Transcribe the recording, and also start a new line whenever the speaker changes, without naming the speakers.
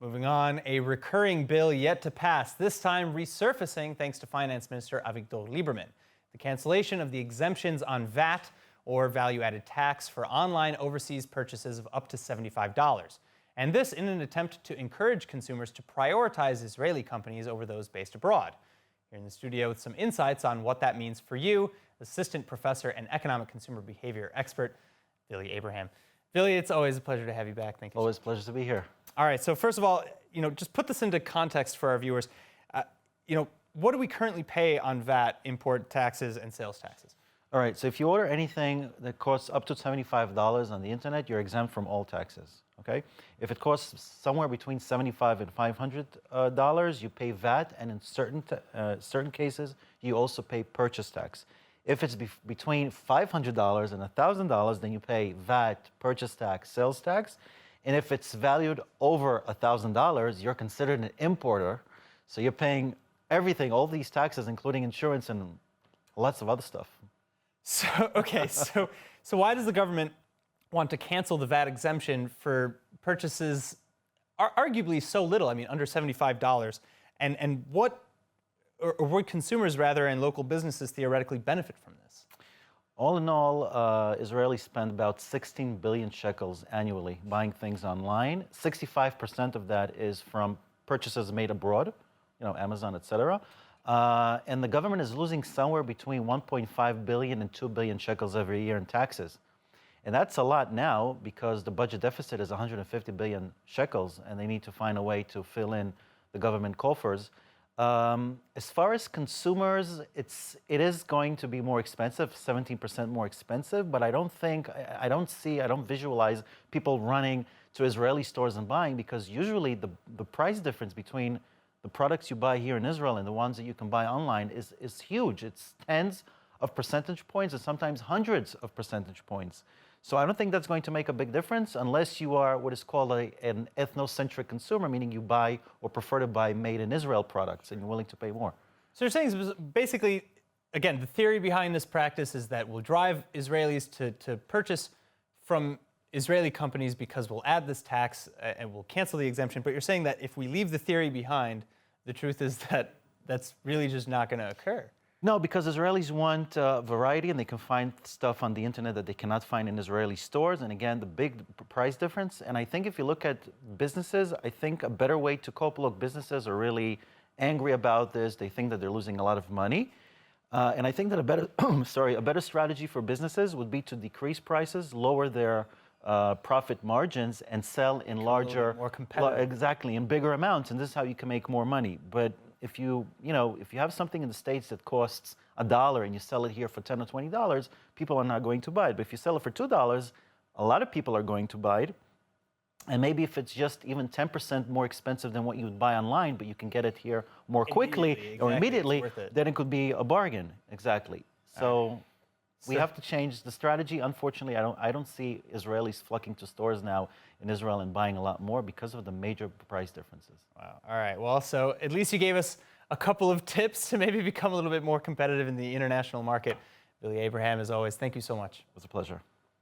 Moving on, a recurring bill yet to pass, this time resurfacing thanks to Finance Minister Avigdor Liberman. The cancellation of the exemptions on VAT, or value-added tax, for online overseas purchases of up to $75. And this in an attempt to encourage consumers to prioritize Israeli companies over those based abroad. Here in the studio with some insights on what that means for you, Assistant Professor and Economic Consumer Behavior Expert, Billy Abraham. Billy, it's always a pleasure to have you back. Thank you.
Always a pleasure to be here.
All right, so first of all, just put this into context for our viewers. What do we currently pay on VAT, import taxes, and sales taxes?
All right, so if you order anything that costs up to $75 on the internet, you're exempt from all taxes, okay? If it costs somewhere between $75 and $500, you pay VAT, and in certain cases, you also pay purchase tax. If it's between $500 and $1,000, then you pay VAT, purchase tax, sales tax. And if it's valued over $1,000, you're considered an importer. So you're paying everything, all these taxes, including insurance and lots of other stuff.
So, okay, so why does the government want to cancel the VAT exemption for purchases arguably so little, I mean, under $75? And what, or would consumers rather and local businesses theoretically benefit from this?
All in all, Israelis spend about 16 billion shekels annually buying things online. 65% of that is from purchases made abroad, Amazon, etc. And the government is losing somewhere between 1.5 billion and 2 billion shekels every year in taxes. And that's a lot now because the budget deficit is 150 billion shekels, and they need to find a way to fill in the government coffers. As far as consumers, it is going to be more expensive, 17% more expensive, but I don't visualize people running to Israeli stores and buying, because usually the price difference between the products you buy here in Israel and the ones that you can buy online is huge. It's tens of percentage points and sometimes hundreds of percentage points. So I don't think that's going to make a big difference unless you are what is called an ethnocentric consumer, meaning you buy or prefer to buy made in Israel products and you're willing to pay more.
So you're saying basically, again, the theory behind this practice is that we'll drive Israelis to purchase from Israeli companies because we'll add this tax and we'll cancel the exemption. But you're saying that if we leave the theory behind, the truth is that that's really just not going to occur.
No, because Israelis want variety, and they can find stuff on the internet that they cannot find in Israeli stores. And again, the big price difference. And I think if you look at businesses, I think a better way to cope, look, businesses are really angry about this. They think that they're losing a lot of money. And I think that a better strategy for businesses would be to decrease prices, lower their profit margins, and sell in larger,
more competitive.
Exactly, in bigger amounts. And this is how you can make more money. But if you have something in the States that costs $1 and you sell it here for $10 or $20, people are not going to buy it. But if you sell it for $2, a lot of people are going to buy it. And maybe if it's just even 10% more expensive than what you would buy online, but you can get it here more quickly or immediately, then it could be a bargain. Exactly. So we have to change the strategy. Unfortunately, I don't see Israelis flocking to stores now in Israel and buying a lot more because of the major price differences.
Wow. All right. Well, so at least you gave us a couple of tips to maybe become a little bit more competitive in the international market. Billy Abraham, as always, thank you so much.
It was a pleasure.